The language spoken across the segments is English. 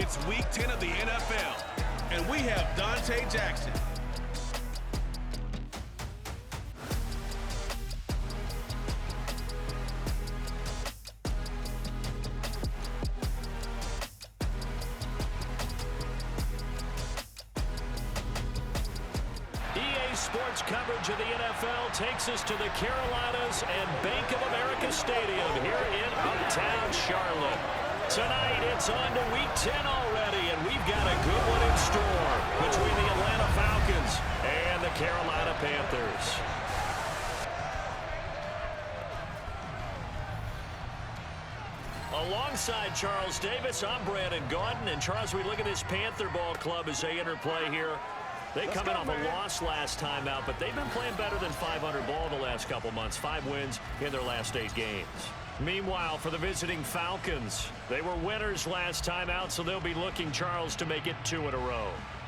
It's Week 10 of the NFL, and we have Dante Jackson. Sports coverage of the NFL takes us to the Carolinas and Bank of America Stadium here in uptown Charlotte. Tonight, it's on to Week 10 already, and we've got a good one in store between the Atlanta Falcons and the Carolina Panthers. Alongside Charles Davis, I'm Brandon Gaudin. And Charles, we look at this Panther ball club as they interplay here. They come in off a loss last time out, but they've been playing better than 500 ball the last couple months. 5 wins in their last 8 games. Meanwhile, for the visiting Falcons, they were winners last time out, so they'll be looking, Charles, to make it 2 in a row.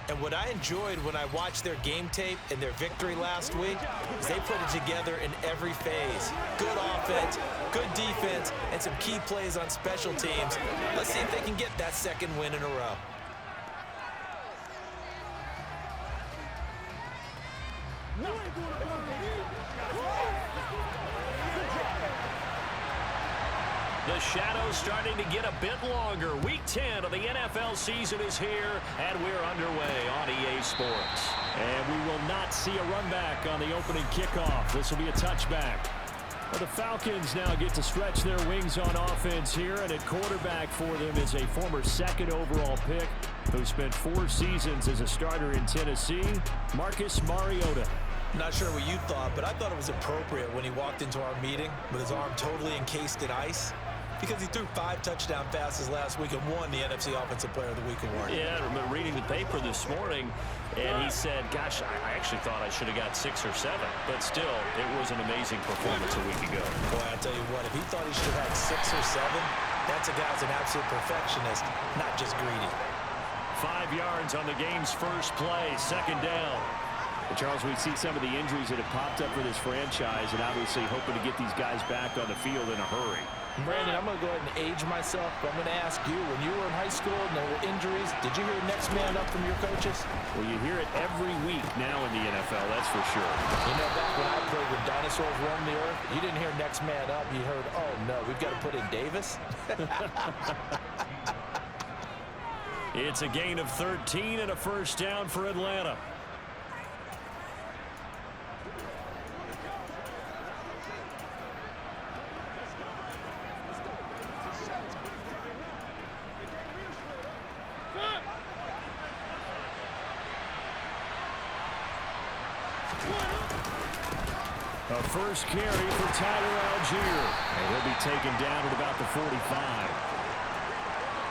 And what I enjoyed when I watched their game tape and their victory last week is they put it together in every phase. Good offense, good defense, and some key plays on special teams. Let's see if they can get that 2nd win in a row. The shadow's starting to get a bit longer. Week 10 of the NFL season is here, and we're underway on EA Sports. And we will not see a run back on the opening kickoff. This will be a touchback. Well, the Falcons now get to stretch their wings on offense here, and at quarterback for them is a former 2nd overall pick who spent 4 seasons as a starter in Tennessee, Marcus Mariota. Not sure what you thought, but I thought it was appropriate when he walked into our meeting with his arm totally encased in ice, because he threw 5 touchdown passes last week and won the NFC Offensive Player of the Week award. Yeah, I remember reading the paper this morning, and he said, gosh, I actually thought I should have got 6 or 7. But still, it was an amazing performance a week ago. Boy, I tell you what, if he thought he should have had 6 or 7, that's a guy who's an absolute perfectionist, not just greedy. 5 yards on the game's first play, 2nd down. And Charles, we see some of the injuries that have popped up for this franchise, and obviously hoping to get these guys back on the field in a hurry. Brandon, I'm going to go ahead and age myself, but I'm going to ask you, when you were in high school and there were injuries, did you hear next man up from your coaches? Well, you hear it every week now in the NFL, that's for sure. You know, back when I played when dinosaurs roamed the earth, you didn't hear next man up. You heard, oh, no, we've got to put in Davis. It's a gain of 13 and a 1st down for Atlanta. A first carry for Tyler Algier, and he'll be taken down at about the 45.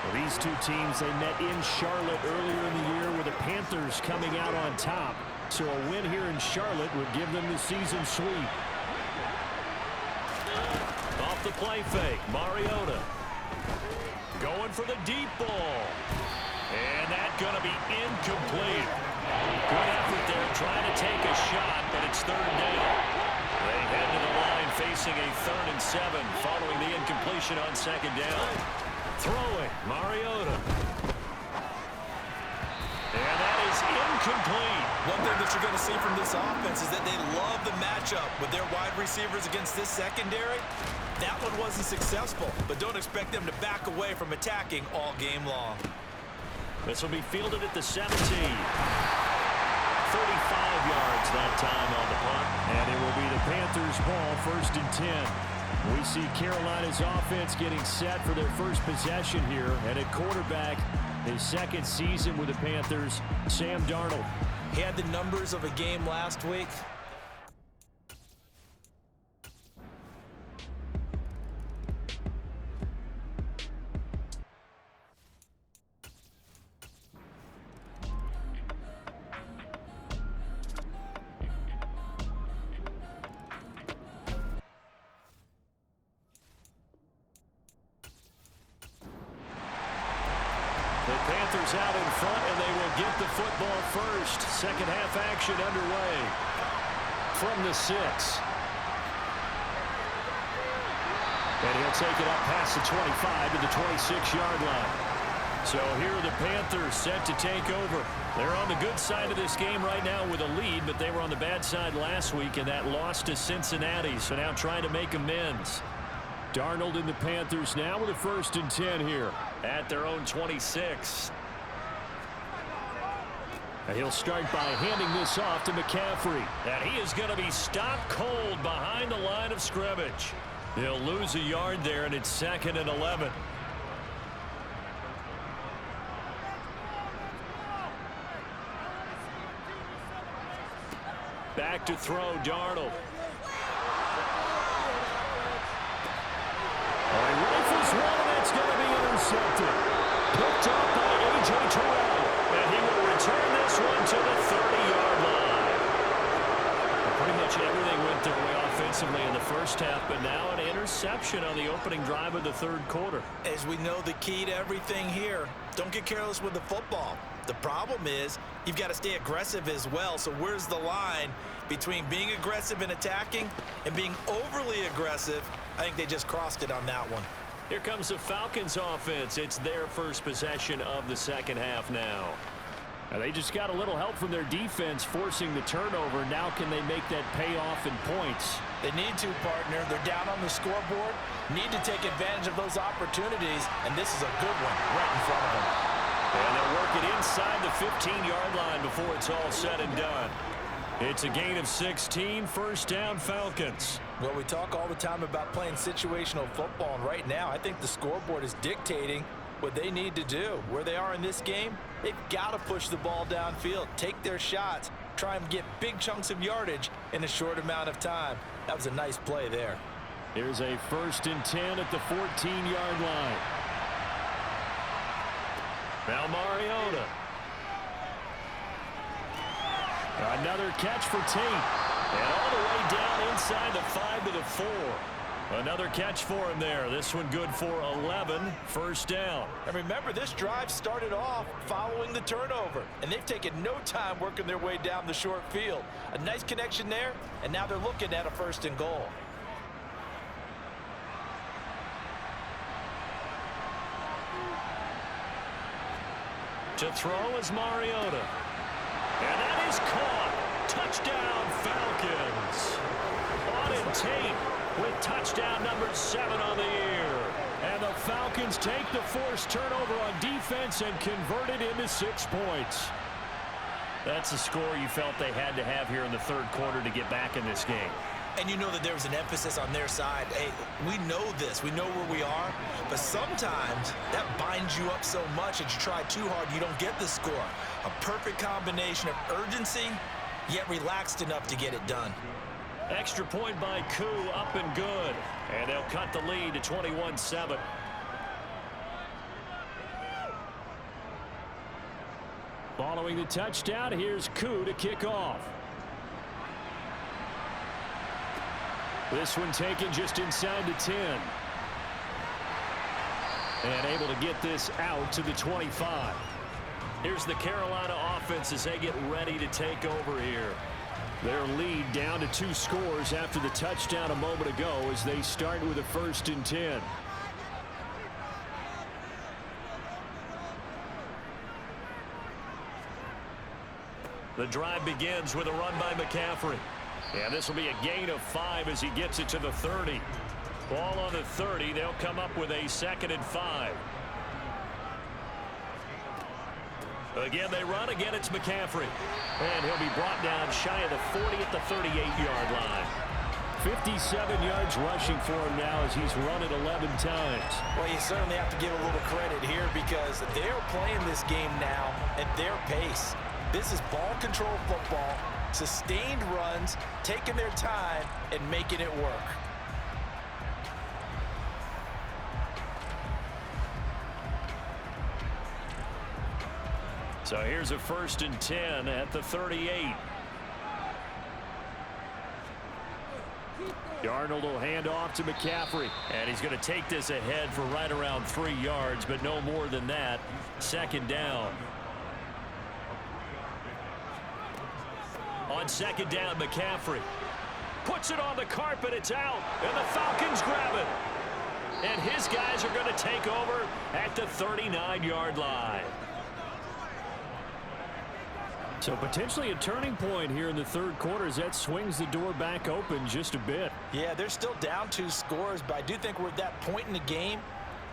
Well, these 2 teams, they met in Charlotte earlier in the year with the Panthers coming out on top. So a win here in Charlotte would give them the season sweep. Off the play fake, Mariota. Going for the deep ball. And that's going to be incomplete. Good effort there, trying to take a shot, but it's 3rd down. They head to the line facing a 3rd and 7 following the incompletion on 2nd down. Throwing, Mariota. And that is incomplete. One thing that you're going to see from this offense is that they love the matchup with their wide receivers against this secondary. That one wasn't successful, but don't expect them to back away from attacking all game long. This will be fielded at the 17. 35 yards that time on the punt. And it will be the Panthers' ball, 1st and 10. We see Carolina's offense getting set for their first possession here. And at quarterback, his 2nd season with the Panthers, Sam Darnold. He had the numbers of a game last week. The Panthers out in front, and they will get the football first. 2nd half action underway from the 6. And he'll take it up past the 25 to the 26-yard line. So here are the Panthers set to take over. They're on the good side of this game right now with a lead, but they were on the bad side last week in that loss to Cincinnati, so now trying to make amends. Darnold and the Panthers now with a 1st and 10 here at their own 26. And he'll start by handing this off to McCaffrey. And he is going to be stopped cold behind the line of scrimmage. He'll lose a yard there, and it's 2nd and 11. Back to throw, Darnold. He rifles one, and it's going to be intercepted. Picked up by A.J. Terrell. And he will return this one to the 30-yard line. Pretty much everything went their way offensively in the first half, but now an interception on the opening drive of the 3rd quarter. As we know, the key to everything here, don't get careless with the football. The problem is you've got to stay aggressive as well. So where's the line between being aggressive and attacking and being overly aggressive? I think they just crossed it on that one. Here comes the Falcons offense. It's their first possession of the 2nd half now. And they just got a little help from their defense forcing the turnover. Now can they make that pay off in points? They need to, partner. They're down on the scoreboard. Need to take advantage of those opportunities, and this is a good one right in front of them. And they'll work it inside the 15-yard line before it's all said and done. It's a gain of 16, 1st down Falcons. Well, we talk all the time about playing situational football, and right now I think the scoreboard is dictating what they need to do. Where they are in this game, they've got to push the ball downfield, take their shots, try and get big chunks of yardage in a short amount of time. That was a nice play there. Here's a 1st and 10 at the 14-yard line. Now Mariota. Another catch for Tate. And all the way down inside the 5 to the 4. Another catch for him there. This one good for 11. 1st down. And remember, this drive started off following the turnover. And they've taken no time working their way down the short field. A nice connection there. And now they're looking at a 1st and goal. To throw is Mariota. And that is caught. Touchdown, Falcons. Auden Tate with touchdown number 7 on the year. And the Falcons take the forced turnover on defense and convert it into 6 points. That's a score you felt they had to have here in the 3rd quarter to get back in this game. And you know that there was an emphasis on their side. Hey, we know this. We know where we are. But sometimes that binds you up so much that you try too hard, you don't get the score. A perfect combination of urgency, yet relaxed enough to get it done. Extra point by Koo, up and good. And they'll cut the lead to 21-7. Following the touchdown, here's Koo to kick off. This one taken just inside the 10. And able to get this out to the 25. Here's the Carolina offense as they get ready to take over here. Their lead down to 2 scores after the touchdown a moment ago as they start with a 1st and 10. The drive begins with a run by McCaffrey. And this will be a gain of 5 as he gets it to the 30. Ball on the 30. They'll come up with a 2nd and 5. Again, they run. Again, it's McCaffrey. And he'll be brought down shy of the 40 at the 38-yard line. 57 yards rushing for him now as he's run it 11 times. Well, you certainly have to give a little credit here because they're playing this game now at their pace. This is ball control football. Sustained runs, taking their time, and making it work. So here's a 1st and 10 at the 38. Darnold will hand off to McCaffrey. And he's going to take this ahead for right around 3 yards, but no more than that. 2nd down. On 2nd down, McCaffrey puts it on the carpet. It's out, and the Falcons grab it. And his guys are going to take over at the 39-yard line. So potentially a turning point here in the third quarter as that swings the door back open just a bit. Yeah, they're still down 2 scores, but I do think we're at that point in the game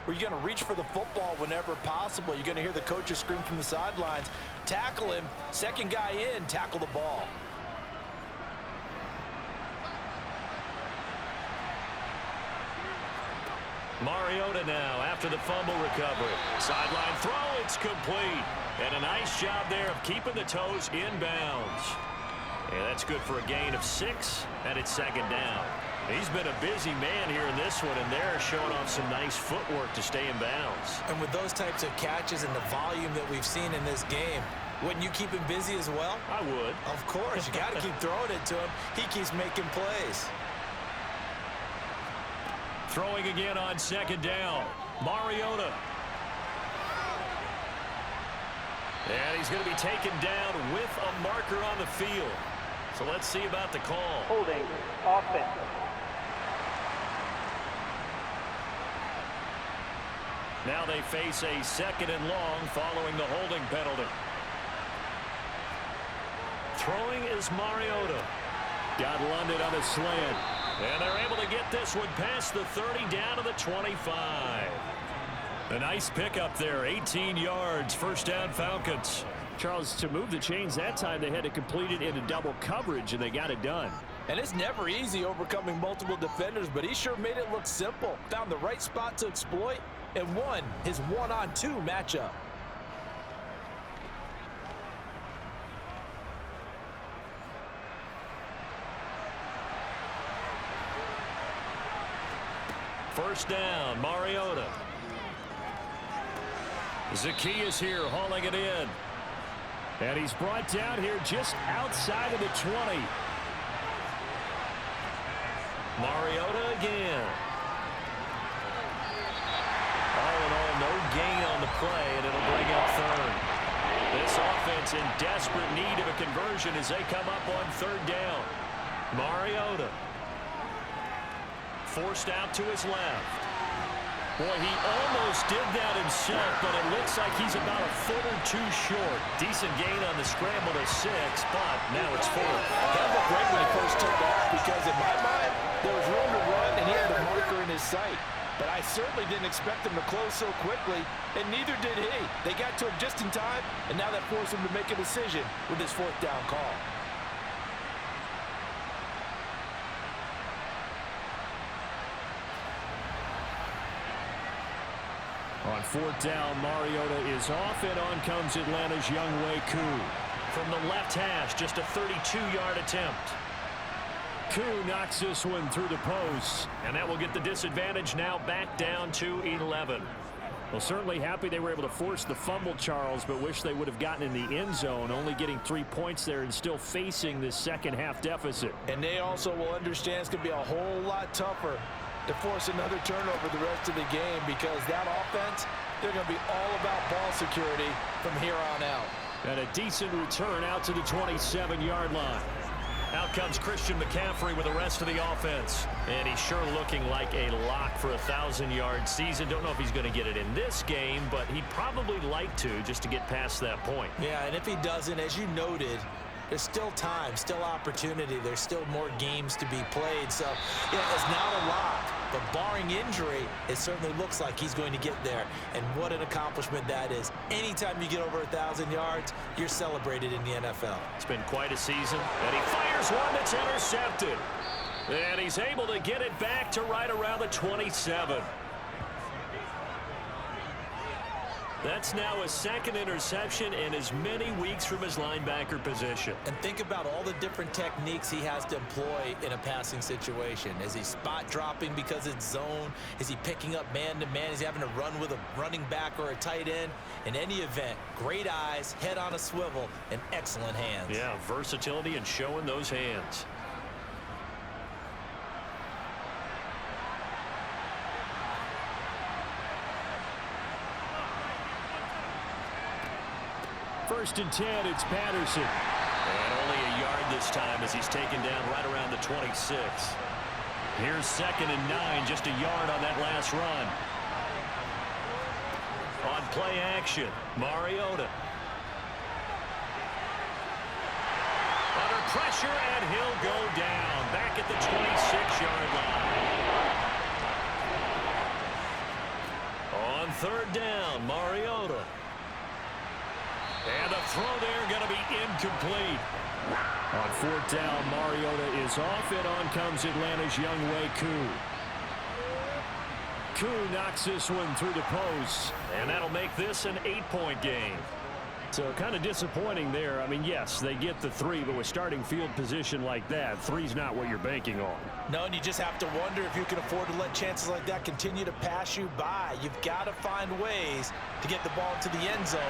where you're going to reach for the football whenever possible. You're going to hear the coaches scream from the sidelines, tackle him, second guy in, tackle the ball. Mariota now after the fumble recovery. Sideline throw, it's complete. And a nice job there of keeping the toes in bounds. And that's good for a gain of 6, and it's second down. He's been a busy man here in this one, and they're showing off some nice footwork to stay in bounds. And with those types of catches and the volume that we've seen in this game, wouldn't you keep him busy as well? I would. Of course. You got to keep throwing it to him. He keeps making plays. Throwing again on second down. Mariota. And he's going to be taken down with a marker on the field. So let's see about the call. Holding offense. Now they face a second and long following the holding penalty. Throwing is Mariota. Got London on a slant. And they're able to get this one past the 30 down to the 25. A nice pickup there, 18 yards, first down Falcons. Charles, to move the chains that time, they had to complete it into double coverage, and they got it done. And it's never easy overcoming multiple defenders, but he sure made it look simple. Found the right spot to exploit and won his 1-on-2 matchup. First down, Mariota. Zacchaeus here hauling it in. And he's brought down here just outside of the 20. Mariota again. All in all, no gain on the play, and it'll bring up third. This offense in desperate need of a conversion as they come up on third down. Mariota. Forced out to his left. Boy, he almost did that himself, but it looks like he's about a foot or two short. Decent gain on the scramble to 6, but now it's 4. That looked great when he first took off because in my mind, there was room to run and he had the marker in his sight. But I certainly didn't expect him to close so quickly, and neither did he. They got to him just in time, and now that forced him to make a decision with his fourth down call. On fourth down, Mariota is off, and on comes Atlanta's Younghoe Koo. From the left hash, just a 32-yard attempt. Koo knocks this one through the post. And that will get the disadvantage now back down to 11. Well, certainly happy they were able to force the fumble, Charles, but wish they would have gotten in the end zone, only getting 3 points there and still facing this second-half deficit. And they also will understand it's going to be a whole lot tougher to force another turnover the rest of the game because that offense, they're going to be all about ball security from here on out. And a decent return out to the 27-yard line. Out comes Christian McCaffrey with the rest of the offense. And he's sure looking like a lock for a 1,000-yard season. Don't know if he's going to get it in this game, but he'd probably like to just to get past that point. Yeah, and if he doesn't, as you noted, there's still time, still opportunity. There's still more games to be played. So, yeah, it's not a lock. But barring injury, it certainly looks like he's going to get there. And what an accomplishment that is. Anytime you get over 1,000 yards, you're celebrated in the NFL. It's been quite a season. And he fires one that's intercepted. And he's able to get it back to right around the 27. That's now a second interception in as many weeks from his linebacker position. And think about all the different techniques he has to employ in a passing situation. Is he spot dropping because it's zone? Is he picking up man-to-man? Is he having to run with a running back or a tight end? In any event, great eyes, head on a swivel, and excellent hands. Yeah, versatility and showing those hands. First and 10, it's Patterson. And only a yard this time as he's taken down right around the 26. Here's 2nd and 9, just a yard on that last run. On play action, Mariota. Under pressure, and he'll go down. Back at the 26-yard line. On 3rd down, Mariota. And the throw there going to be incomplete. On 4th down, Mariota is off, and on comes Atlanta's Younghoe Koo. Koo knocks this one through the post, and that'll make this an 8-point game. So kind of disappointing there. I mean, yes, they get the 3, but with starting field position like that, 3's not what you're banking on. No, and you just have to wonder if you can afford to let chances like that continue to pass you by. You've got to find ways to get the ball into the end zone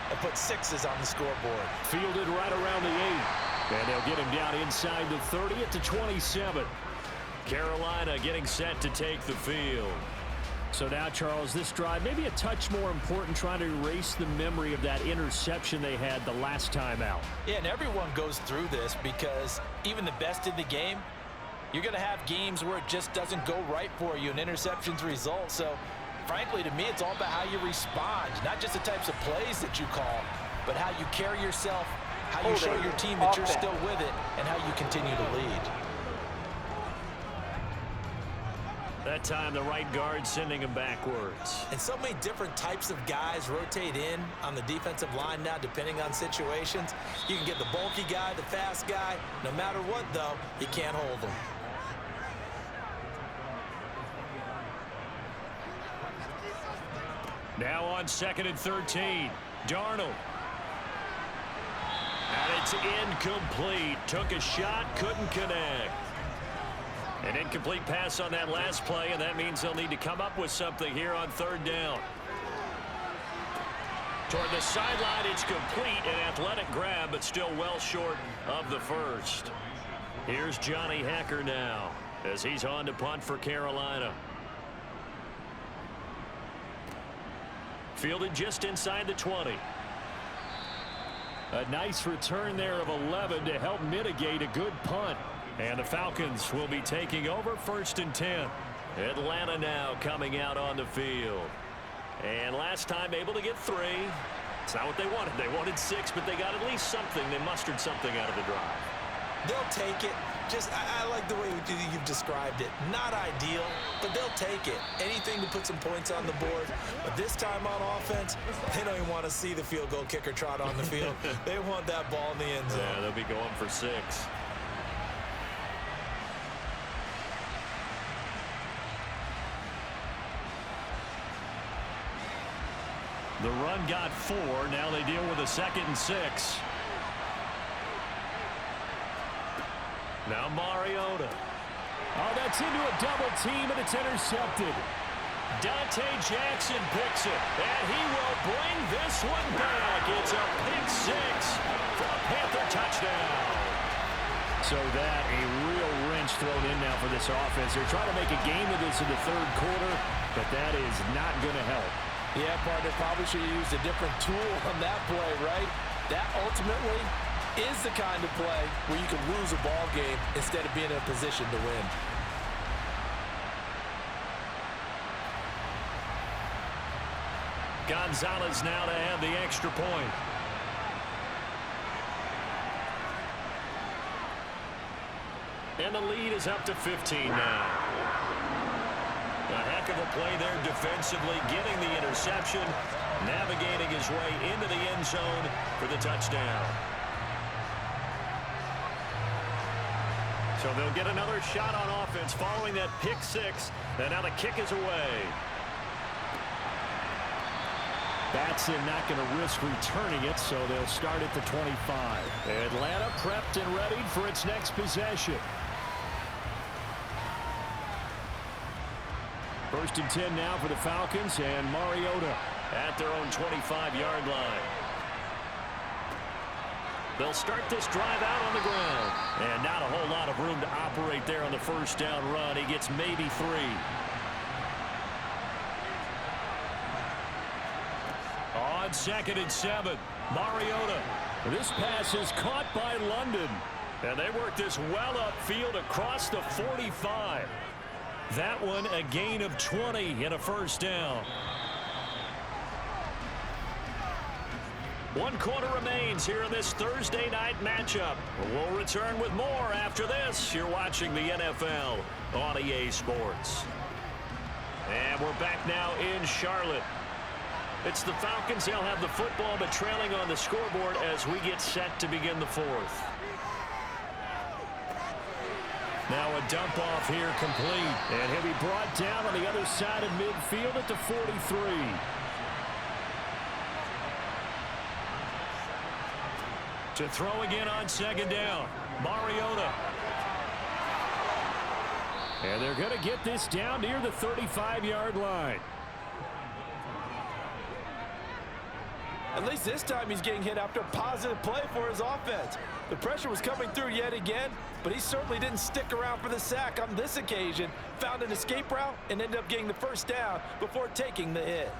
and put 6s on the scoreboard. Fielded right around the 8. And they'll get him down inside the 30 at the 27. Carolina getting set to take the field. So now, Charles, this drive maybe a touch more important, trying to erase the memory of that interception they had the last time out. Yeah, and everyone goes through this because even the best in the game, you're going to have games where it just doesn't go right for you and interceptions result. So, frankly, to me, it's all about how you respond, not just the types of plays that you call, but how you carry yourself, how you show your team that you're still with it, and how you continue to lead. That time, the right guard sending him backwards. And so many different types of guys rotate in on the defensive line now, depending on situations. You can get the bulky guy, the fast guy. No matter what, though, you can't hold them. Now on 2nd and 13, Darnold. And it's incomplete. Took a shot, couldn't connect. An incomplete pass on that last play, and that means they'll need to come up with something here on 3rd down. Toward the sideline, it's complete. An athletic grab, but still well short of the first. Here's Johnny Hekker now as he's on to punt for Carolina. Fielded just inside the 20. A nice return there of 11 to help mitigate a good punt. And the Falcons will be taking over 1st and 10. Atlanta now coming out on the field. And last time able to get 3. It's not what they wanted. They wanted 6, but they got at least something. They mustered something out of the drive. They'll take it. Just, I like the way you've described it. Not ideal, but they'll take it. Anything to put some points on the board. But this time on offense, they don't even want to see the field goal kicker trot on the field. They want that ball in the end zone. Yeah, they'll be going for 6. The run got 4. Now they deal with a 2nd and 6. Now Mariota. Oh, that's into a double team, and it's intercepted. Dante Jackson picks it, and he will bring this one back. It's a pick 6 for a Panther touchdown. So that a real wrench thrown in now for this offense. They're trying to make a game of this in the 3rd quarter, but that is not going to help. Yeah, partner, probably should have used a different tool on that play, right? That ultimately is the kind of play where you can lose a ball game instead of being in a position to win. Gonzalez now to have the extra point. And the lead is up to 15 now. A heck of a play there defensively, getting the interception, navigating his way into the end zone for the touchdown. So they'll get another shot on offense following that pick 6, and now the kick is away. Batson not going to risk returning it, so they'll start at the 25. Atlanta prepped and ready for its next possession. 1st and 10 now for the Falcons, and Mariota at their own 25-yard line. They'll start this drive out on the ground. And not a whole lot of room to operate there on the 1st down run. He gets maybe 3. On 2nd and 7, Mariota. This pass is caught by London. And they work this well upfield across the 45. That one a gain of 20 and a first down. 1 quarter remains here in this Thursday night matchup. We'll return with more after this. You're watching the NFL on EA Sports. And we're back now in Charlotte. It's the Falcons. They'll have the football, but trailing on the scoreboard as we get set to begin the fourth. Now a dump off here complete. And he'll be brought down on the other side of midfield at the 43. To throw again on second down. Mariota. And they're going to get this down near the 35-yard line. At least this time he's getting hit after a positive play for his offense. The pressure was coming through yet again, but he certainly didn't stick around for the sack on this occasion. Found an escape route and ended up getting the first down before taking the hit.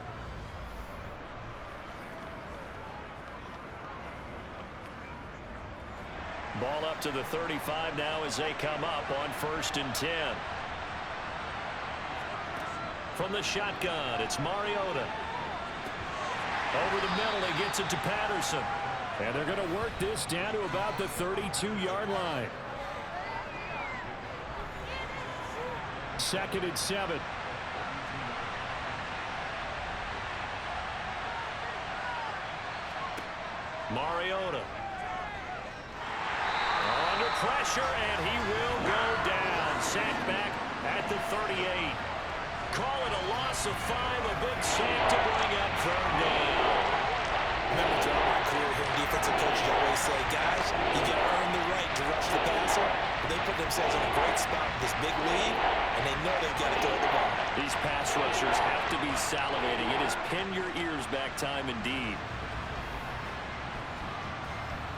Ball up to the 35 now as they come up on 1st and 10. From the shotgun, it's Mariota. Over the middle, he gets it to Patterson. And they're going to work this down to about the 32-yard line. 2nd and 7. Mariota. Under pressure, and he will go down. Sacked back at the 38. Call it a loss of 5, a big sack to bring up 3rd down. Remember, throughout my career here, defensive coaches always say, guys, you got to earn the right to rush the passer. But they put themselves in a great spot with this big lead, and they know they've got to throw the ball. These pass rushers have to be salivating. It is pin your ears back time indeed.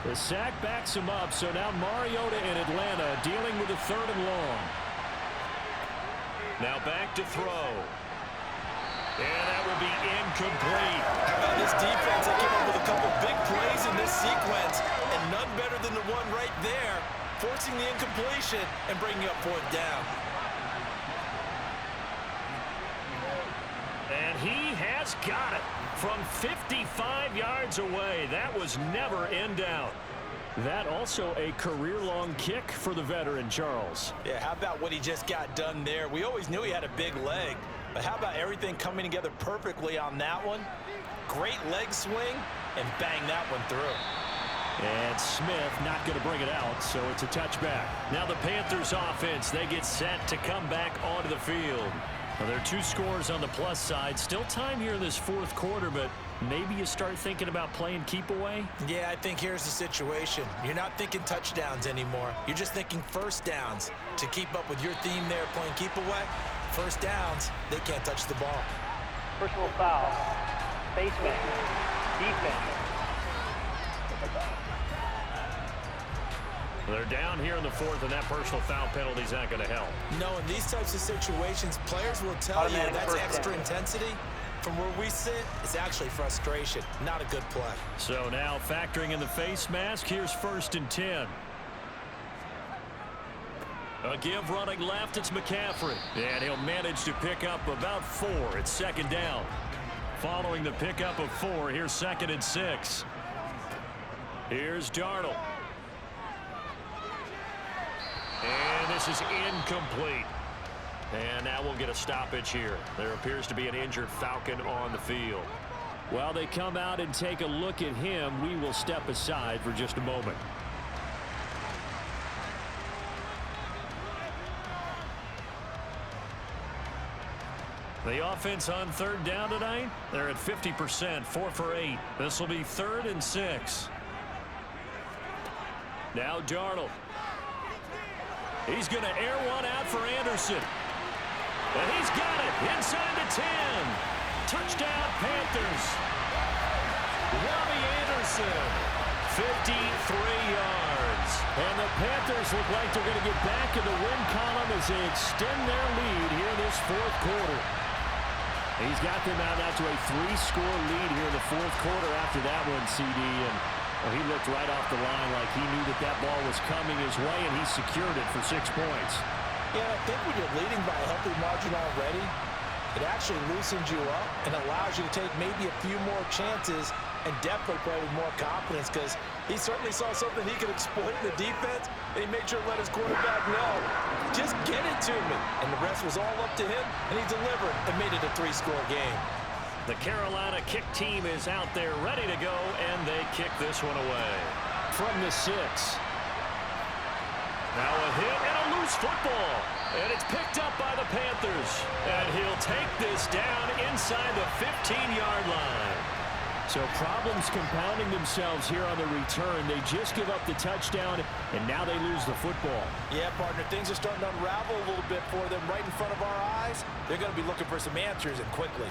The sack backs him up, so now Mariota in Atlanta dealing with a 3rd and long. Now back to throw. And that will be incomplete. How about this defense? They came up with a couple big plays in this sequence, and none better than the one right there, forcing the incompletion and bringing up 4th down. And he has got it from 55 yards away. That was never in doubt. That also a career-long kick for the veteran, Charles. Yeah, how about what he just got done there? We always knew he had a big leg, but how about everything coming together perfectly on that one? Great leg swing, and bang that one through. And Smith not going to bring it out, so it's a touchback. Now the Panthers offense, they get set to come back onto the field. Well, there are 2 scores on the plus side. Still time here in this 4th quarter, but maybe you start thinking about playing keep away? Yeah, I think here's the situation. You're not thinking touchdowns anymore. You're just thinking first downs. To keep up with your theme there, playing keep away, first downs, they can't touch the ball. Personal foul, face mask, defense. They're down here in the 4th, and that personal foul penalty is not going to help. No, in these types of situations, players will tell you that's extra intensity. From where we sit, it's actually frustration, not a good play. So now factoring in the face mask, here's 1st and 10. A give running left, it's McCaffrey. And he'll manage to pick up about 4. It's 2nd down. Following the pickup of 4, here's 2nd and 6. Here's Darnold. And this is incomplete. And now we'll get a stoppage here. There appears to be an injured Falcon on the field. While they come out and take a look at him, we will step aside for just a moment. The offense on 3rd down tonight, they're at 50%, 4 for 8. This will be 3rd and 6. Now Darnold. He's going to air one out for Anderson. And he's got it inside the 10. Touchdown, Panthers. Robbie Anderson, 53 yards. And the Panthers look like they're going to get back in the win column as they extend their lead here in this 4th quarter. He's got them out now to a 3-score lead here in the 4th quarter after that one, CD. And well, he looked right off the line like he knew that that ball was coming his way, and he secured it for 6 points. Yeah, I think when you're leading by a healthy margin already, it actually loosens you up and allows you to take maybe a few more chances and definitely play with more confidence, because he certainly saw something he could exploit in the defense, and he made sure to let his quarterback know, just get it to me. And the rest was all up to him, and he delivered and made it a 3-score game. The Carolina kick team is out there ready to go, and they kick this one away. From the 6. Now a hit and a loose football. And it's picked up by the Panthers. And he'll take this down inside the 15-yard line. So problems compounding themselves here on the return. They just give up the touchdown, and now they lose the football. Yeah, partner, things are starting to unravel a little bit for them right in front of our eyes. They're going to be looking for some answers, and quickly.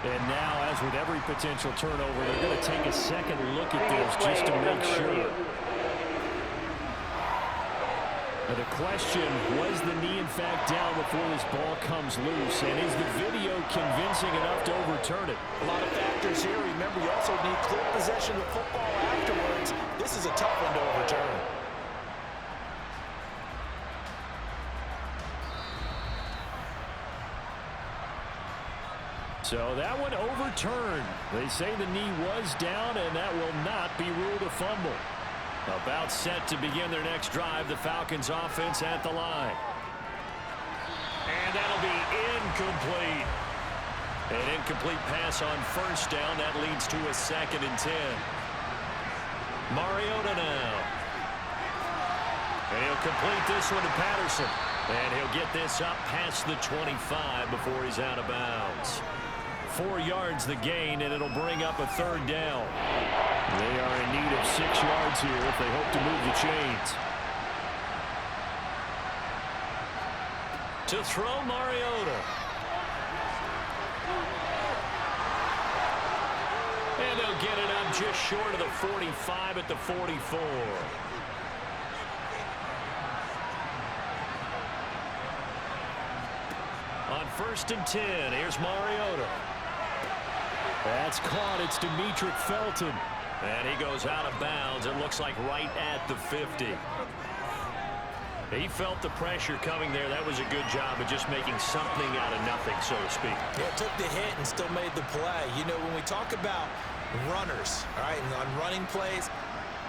And now, as with every potential turnover, they're going to take a second look at this just to make sure. But the question, was the knee in fact down before this ball comes loose? And is the video convincing enough to overturn it? A lot of factors here. Remember, you also need clear possession of football afterwards. This is a tough one to overturn. So that one overturned. They say the knee was down, and that will not be ruled a fumble. About set to begin their next drive, the Falcons offense at the line. And that'll be incomplete. An incomplete pass on first down. That leads to a 2nd and 10. Mariota now. And he'll complete this one to Patterson. And he'll get this up past the 25 before he's out of bounds. 4 yards the gain, and it'll bring up a 3rd down. They are in need of 6 yards here if they hope to move the chains. To throw Mariota. And they'll get it up just short of the 45 at the 44. On 1st and 10, here's Mariota. That's caught. It's Demetric Felton. And he goes out of bounds. It looks like right at the 50. He felt the pressure coming there. That was a good job of just making something out of nothing, so to speak. Yeah, took the hit and still made the play. You know, when we talk about runners, all right, and on running plays,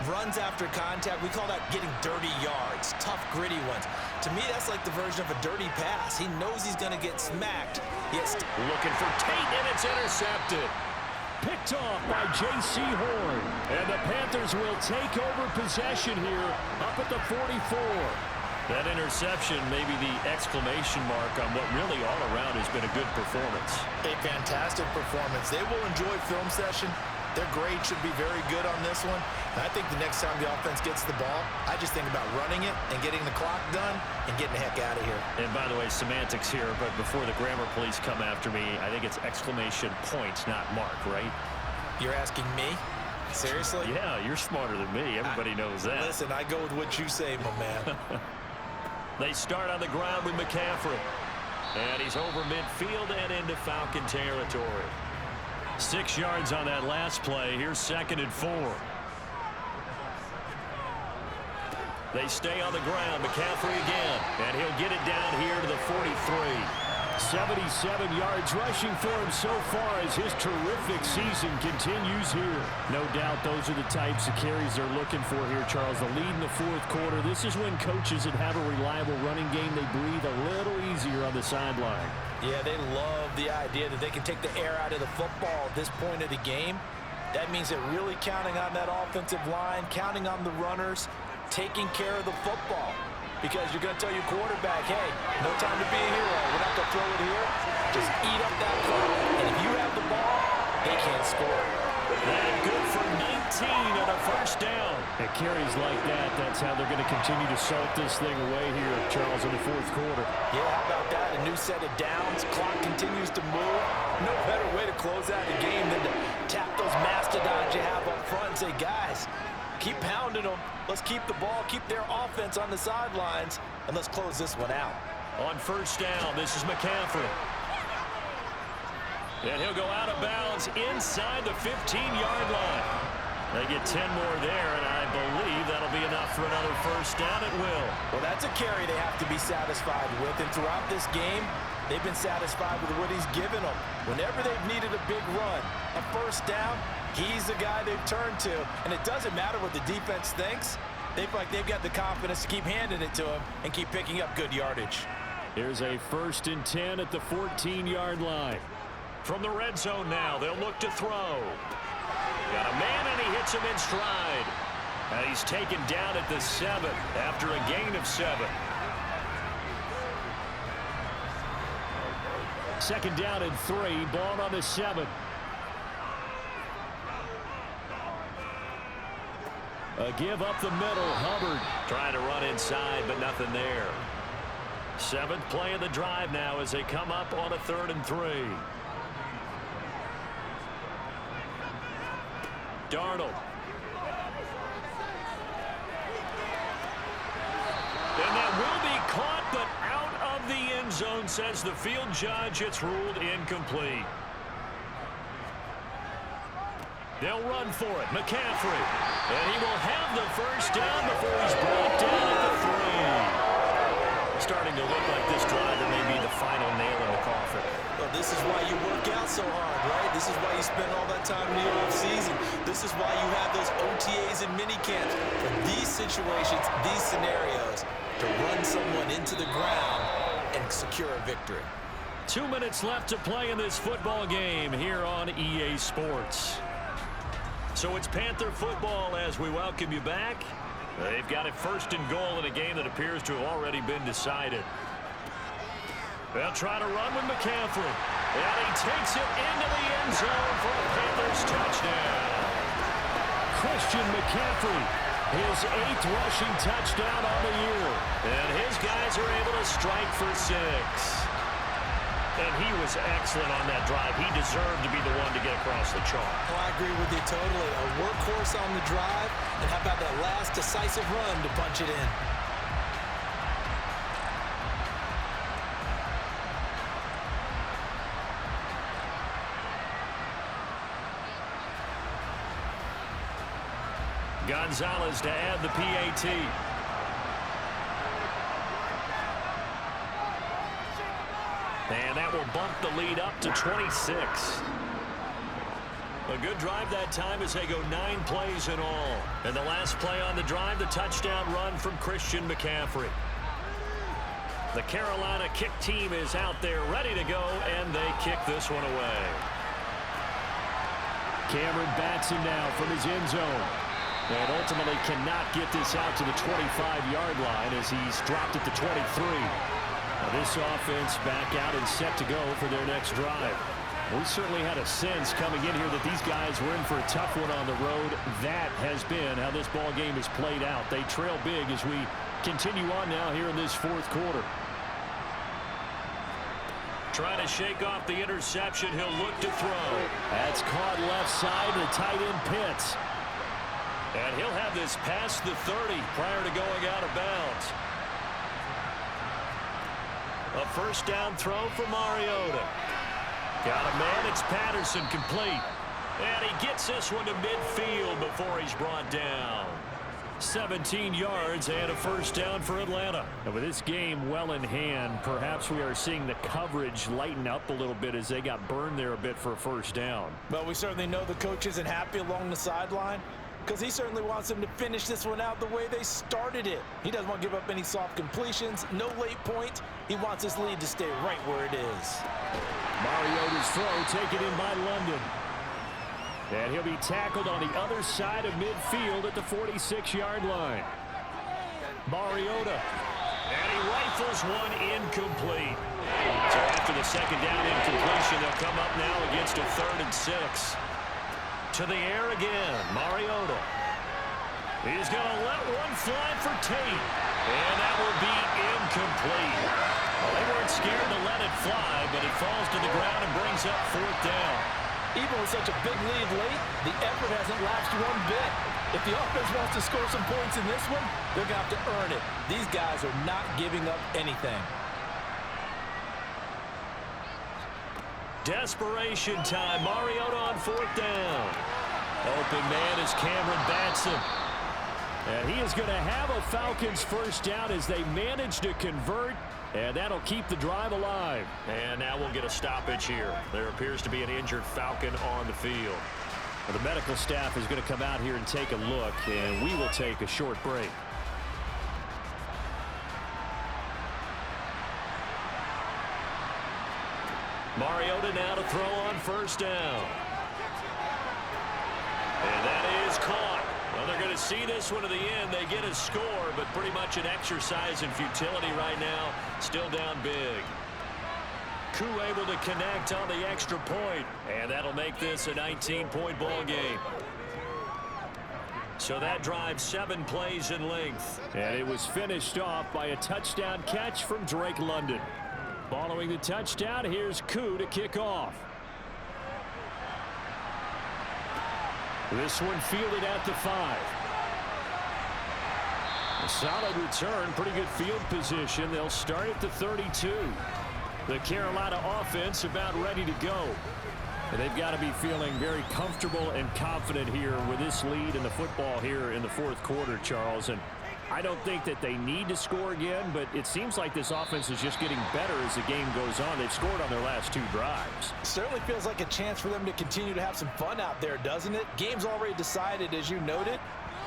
runs after contact, we call that getting dirty yards, tough, gritty ones. To me, that's like the version of a dirty pass. He knows he's going to get smacked. Yes. Looking for Tate, and it's intercepted. Picked off by J.C. Horn. And the Panthers will take over possession here up at the 44. That interception may be the exclamation mark on what really all around has been a good performance. A fantastic performance. They will enjoy film session. Their grade should be very good on this one. And I think the next time the offense gets the ball, I just think about running it and getting the clock done and getting the heck out of here. And by the way, semantics here, but before the grammar police come after me, I think it's exclamation points, not mark, right? You're asking me? Seriously? Yeah, you're smarter than me. Everybody knows that. Listen, I go with what you say, my man. They start on the ground with McCaffrey. And he's over midfield and into Falcon territory. 6 yards on that last play. Here's 2nd and 4. They stay on the ground. McCaffrey again. And he'll get it down here to the 43. 77 yards rushing for him so far as his terrific season continues here. No doubt those are the types of carries they're looking for here, Charles. The lead in the 4th quarter. This is when coaches that have a reliable running game, they breathe a little easier on the sideline. Yeah, they love the idea that they can take the air out of the football at this point of the game. That means they're really counting on that offensive line, counting on the runners, taking care of the football. Because you're going to tell your quarterback, hey, no time to be a hero. We're not going to throw it here. Just eat up that clock. And if you have the ball, they can't score. That good for 19 and a 1st down. At carries like that, that's how they're going to continue to salt this thing away here, Charles, in the 4th quarter. Yeah, how about that? A new set of downs. Clock continues to move. No better way to close out a game than to tap those mastodons you have up front and say, guys, keep pounding them. Let's keep the ball, keep their offense on the sidelines, and let's close this one out. On 1st down, this is McCaffrey. And he'll go out of bounds inside the 15-yard line. They get 10 more there, and I believe that'll be enough for another first down at will. Well, that's a carry they have to be satisfied with. And throughout this game, they've been satisfied with what he's given them. Whenever they've needed a big run, a first down, he's the guy they've turned to. And it doesn't matter what the defense thinks. They feel like they've got the confidence to keep handing it to him and keep picking up good yardage. Here's a 1st and 10 at the 14-yard line. From the red zone now, they'll look to throw. Got a man, and he hits him in stride. And he's taken down at the 7 after a gain of 7. 2nd down and 3, ball on the 7. A give up the middle. Hubbard trying to run inside, but nothing there. 7th play of the drive now as they come up on a 3rd and 3. Darnold. And that will be caught, but out of the end zone, says the field judge. It's ruled incomplete. They'll run for it. McCaffrey. And he will have the first down before he's brought down at the 3. Starting to look like this driver may be the final nail in the coffin. Well, this is why you work out so hard, right? This is why you spend all that time in the offseason. This is why you have those OTAs and minicamps. For these situations, these scenarios, to run someone into the ground and secure a victory. 2 minutes left to play in this football game here on EA Sports. So it's Panther football as we welcome you back. They've got it 1st and goal in a game that appears to have already been decided. They'll try to run with McCaffrey. And he takes it into the end zone for a Panthers touchdown. Christian McCaffrey, his 8th rushing touchdown on the year. And his guys are able to strike for 6. And he was excellent on that drive. He deserved to be the one to get across the chalk. Well, I agree with you totally. A workhorse on the drive, and how about that last decisive run to punch it in? Gonzalez to add the PAT. And that will bump the lead up to 26. A good drive that time as they go 9 plays in all. And the last play on the drive, the touchdown run from Christian McCaffrey. The Carolina kick team is out there ready to go, and they kick this one away. Cameron Batson now from his end zone. And ultimately cannot get this out to the 25-yard line as he's dropped at the 23. Now this offense back out and set to go for their next drive. We certainly had a sense coming in here that these guys were in for a tough one on the road. That has been how this ball game has played out. They trail big as we continue on now here in this 4th quarter. Trying to shake off the interception. He'll look to throw. That's caught left side. The tight end Pitts. And he'll have this past the 30 prior to going out of bounds. A first down throw for Mariota. Got a man, it's Patterson, complete. And he gets this one to midfield before he's brought down. 17 yards and a first down for Atlanta. And with this game well in hand, perhaps we are seeing the coverage lighten up a little bit as they got burned there a bit for a first down. Well, we certainly know the coach isn't happy along the sideline, because he certainly wants them to finish this one out the way they started it. He doesn't want to give up any soft completions, no late points. He wants his lead to stay right where it is. Mariota's throw taken in by London. And he'll be tackled on the other side of midfield at the 46-yard line. Mariota. And he rifles one incomplete. So after the 2nd down incompletion, they'll come up now against a 3rd and 6. To the air again, Mariota. He's going to let one fly for Tate. And that will be incomplete. Well, they weren't scared to let it fly, but it falls to the ground and brings up 4th down. Even with such a big lead late, the effort hasn't lapsed one bit. If the offense wants to score some points in this one, they're going to have to earn it. These guys are not giving up anything. Desperation time. Mariota on 4th down. Open man is Cameron Batson. And he is going to have a Falcons first down as they manage to convert. And that'll keep the drive alive. And now we'll get a stoppage here. There appears to be an injured Falcon on the field. Well, the medical staff is going to come out here and take a look, and we will take a short break. Mariota now to throw on 1st down. And that is caught. Well, they're going to see this one to the end. They get a score, but pretty much an exercise in futility right now. Still down big. Koo able to connect on the extra point, and that'll make this a 19-point ball game. So that drive 7 plays in length. And it was finished off by a touchdown catch from Drake London. Following the touchdown, here's Koo to kick off. This one fielded at the 5. A solid return, pretty good field position. They'll start at the 32. The Carolina offense about ready to go. And they've got to be feeling very comfortable and confident here with this lead in the football here in the 4th quarter, Charles. And I don't think that they need to score again, but it seems like this offense is just getting better as the game goes on. They've scored on their last 2 drives. Certainly feels like a chance for them to continue to have some fun out there, doesn't it? Game's already decided, as you noted,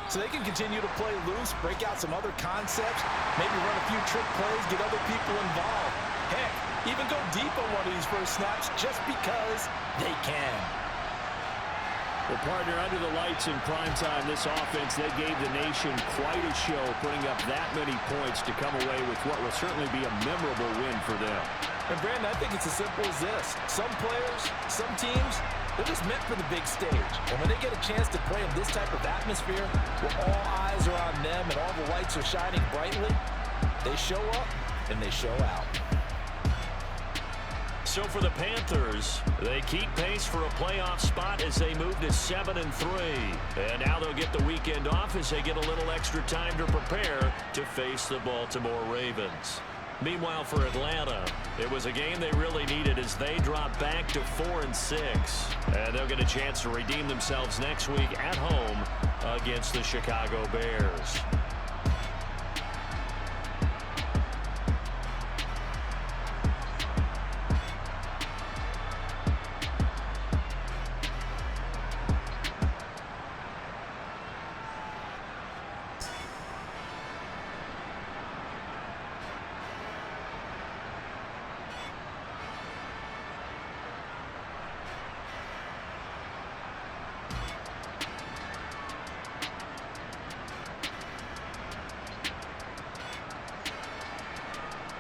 so they can continue to play loose, break out some other concepts, maybe run a few trick plays, get other people involved. Heck, even go deep on one of these first snaps just because they can. Well, partner, under the lights in primetime, this offense, they gave the nation quite a show, putting up that many points to come away with what will certainly be a memorable win for them. And, Brandon, I think it's as simple as this. Some players, some teams, they're just meant for the big stage. And when they get a chance to play in this type of atmosphere, where all eyes are on them and all the lights are shining brightly, they show up and they show out. So for the Panthers, they keep pace for a playoff spot as they move to 7-3. And now they'll get the weekend off as they get a little extra time to prepare to face the Baltimore Ravens. Meanwhile, for Atlanta, it was a game they really needed as they drop back to 4-6. And they'll get a chance to redeem themselves next week at home against the Chicago Bears.